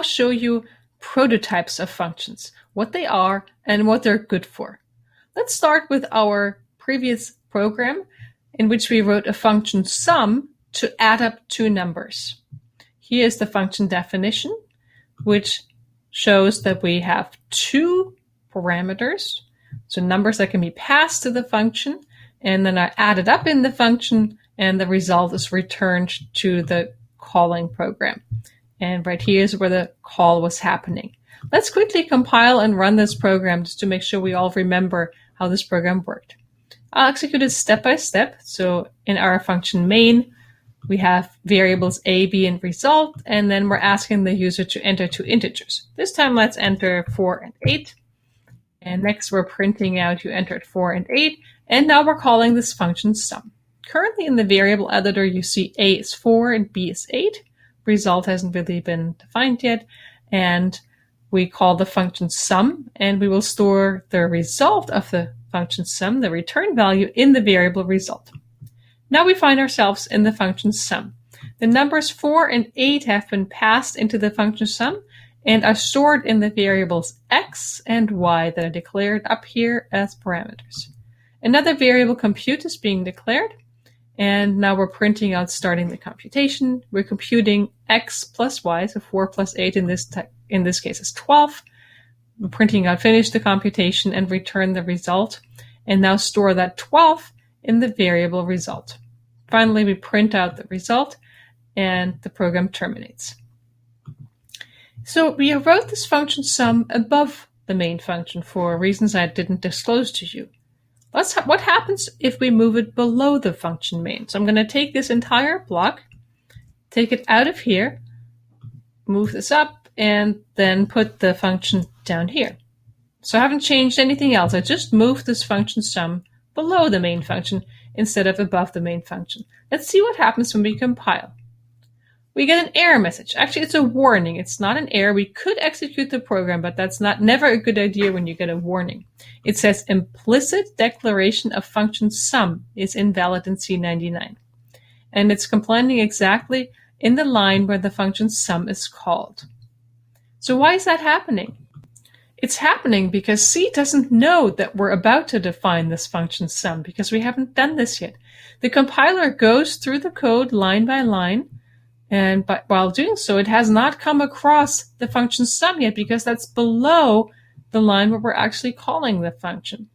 show you prototypes of functions, what they are and what they're good for. Let's start with our previous program in which we wrote a function sum to add up two numbers. Here is the function definition, which shows that we have two parameters, so numbers that can be passed to the function, and then are added up in the function, and the result is returned to the calling program. And right here is where the call was happening. Let's quickly compile and run this program just to make sure we all remember how this program worked. I'll execute it step by step. So in our function main, we have variables a, b, and result, and then we're asking the user to enter two integers. This time let's enter 4 and 8. And next we're printing out you entered 4 and 8, and now we're calling this function sum. Currently in the variable editor you see a is 4 and b is 8. Result hasn't really been defined yet, and we call the function sum, and we will store the result of the function sum, the return value, in the variable result. Now we find ourselves in the function sum. The numbers 4 and 8 have been passed into the function sum and are stored in the variables x and y that are declared up here as parameters. Another variable compute is being declared, and now we're printing out starting the computation. We're computing x plus y, so 4 plus 8 in this case is 12. We're printing out finish the computation and return the result, and now store that 12 in the variable result. Finally, we print out the result and the program terminates. So we wrote this function sum above the main function for reasons I didn't disclose to you. What happens if we move it below the function main? So I'm going to take this entire block, take it out of here, move this up, and then put the function down here. So I haven't changed anything else. I just moved this function sum below the main function instead of above the main function. Let's see what happens when we compile. We get an error message. Actually, it's a warning. It's not an error. We could execute the program, but that's never a good idea when you get a warning. It says implicit declaration of function sum is invalid in C99. And it's complaining exactly in the line where the function sum is called. So why is that happening? It's happening because C doesn't know that we're about to define this function sum because we haven't done this yet. The compiler goes through the code line by line, and while doing so, it has not come across the function sum yet because that's below the line where we're actually calling the function.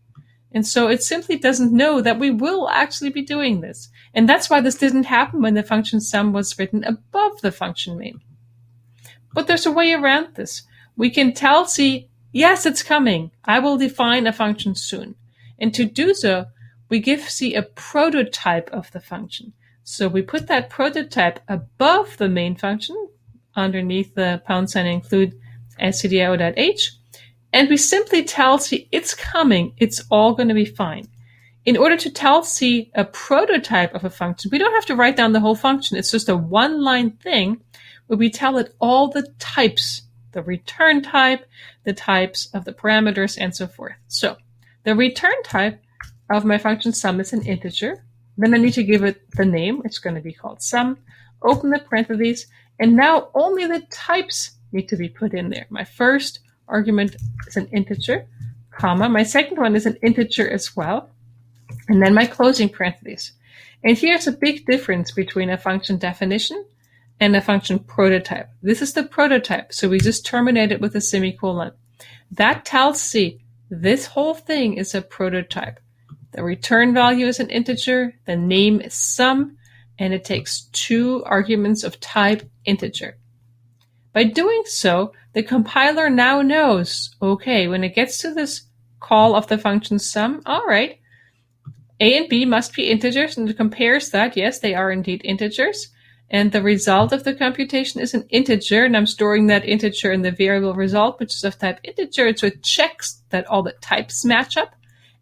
And so it simply doesn't know that we will actually be doing this. And that's why this didn't happen when the function sum was written above the function main. But there's a way around this. We can tell C, yes, it's coming. I will define a function soon. And to do so, we give C a prototype of the function. So we put that prototype above the main function, underneath the # include stdio.h, and we simply tell C it's coming, it's all going to be fine. In order to tell C a prototype of a function, we don't have to write down the whole function. It's just a one-line thing where we tell it all the types, the return type, the types of the parameters, and so forth. So the return type of my function sum is an integer. Then I need to give it the name. It's going to be called sum. Open the parentheses, and now only the types need to be put in there. My first argument is an integer, comma. My second one is an integer as well, and then my closing parentheses. And here's a big difference between a function definition and a function prototype. This is the prototype, so we just terminate it with a semicolon. That tells C this whole thing is a prototype. The return value is an integer, the name is sum, and it takes 2 arguments of type integer. By doing so, the compiler now knows, okay, when it gets to this call of the function sum, all right, A and B must be integers, and it compares that, yes, they are indeed integers, and the result of the computation is an integer, and I'm storing that integer in the variable result, which is of type integer, so it checks that all the types match up.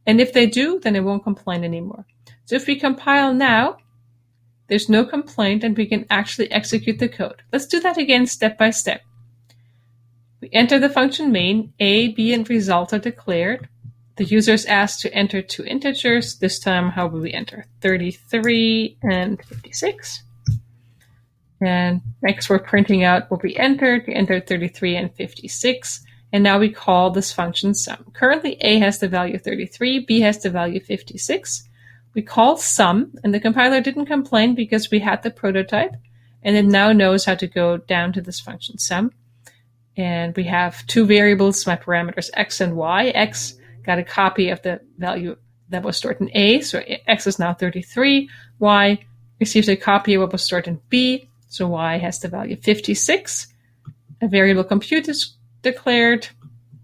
And if they do, then it won't complain anymore. So if we compile now, there's no complaint and we can actually execute the code. Let's do that again step by step. We enter the function main, a, b, and result are declared. The user is asked to enter 2 integers. This time, how will we enter? 33 and 56. And next we're printing out what we entered. We entered 33 and 56. And now we call this function sum. Currently A has the value 33, B has the value 56. We call sum, and the compiler didn't complain because we had the prototype, and it now knows how to go down to this function sum. And we have two variables, my parameters x and y. X got a copy of the value that was stored in A, so x is now 33. Y receives a copy of what was stored in B, so y has the value 56. A variable compute is declared.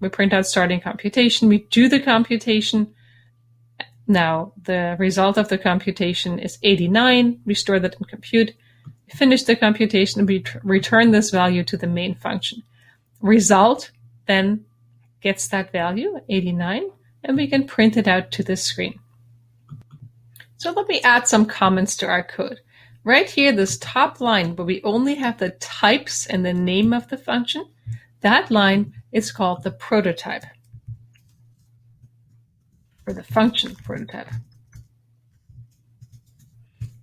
We print out starting computation. We do the computation. Now, the result of the computation is 89. We store that in compute. We finish the computation, and we return this value to the main function. Result then gets that value, 89, and we can print it out to the screen. So let me add some comments to our code. Right here, this top line, where we only have the types and the name of the function, that line is called the prototype, or the function prototype.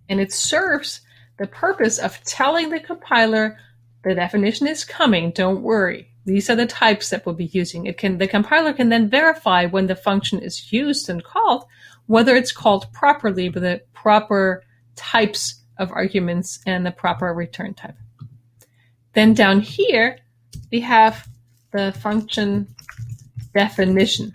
And it serves the purpose of telling the compiler the definition is coming, don't worry. These are the types that we'll be using. The compiler can then verify when the function is used and called, whether it's called properly with the proper types of arguments and the proper return type. Then down here, we have the function definition.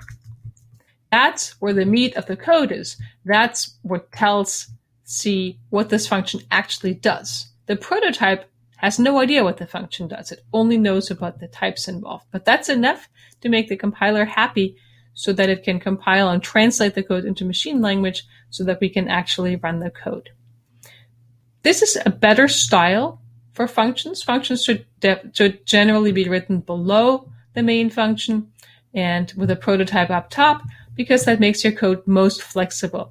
That's where the meat of the code is. That's what tells C what this function actually does. The prototype has no idea what the function does. It only knows about the types involved. But that's enough to make the compiler happy so that it can compile and translate the code into machine language so that we can actually run the code. This is a better style for functions. Functions should generally be written below the main function and with a prototype up top, because that makes your code most flexible.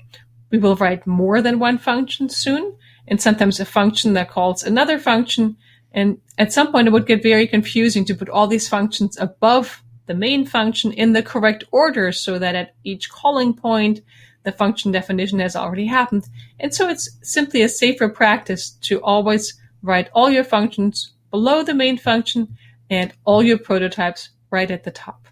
We will write more than one function soon, and sometimes a function that calls another function. And at some point, it would get very confusing to put all these functions above the main function in the correct order so that at each calling point, the function definition has already happened. And so it's simply a safer practice to always write all your functions below the main function and all your prototypes right at the top.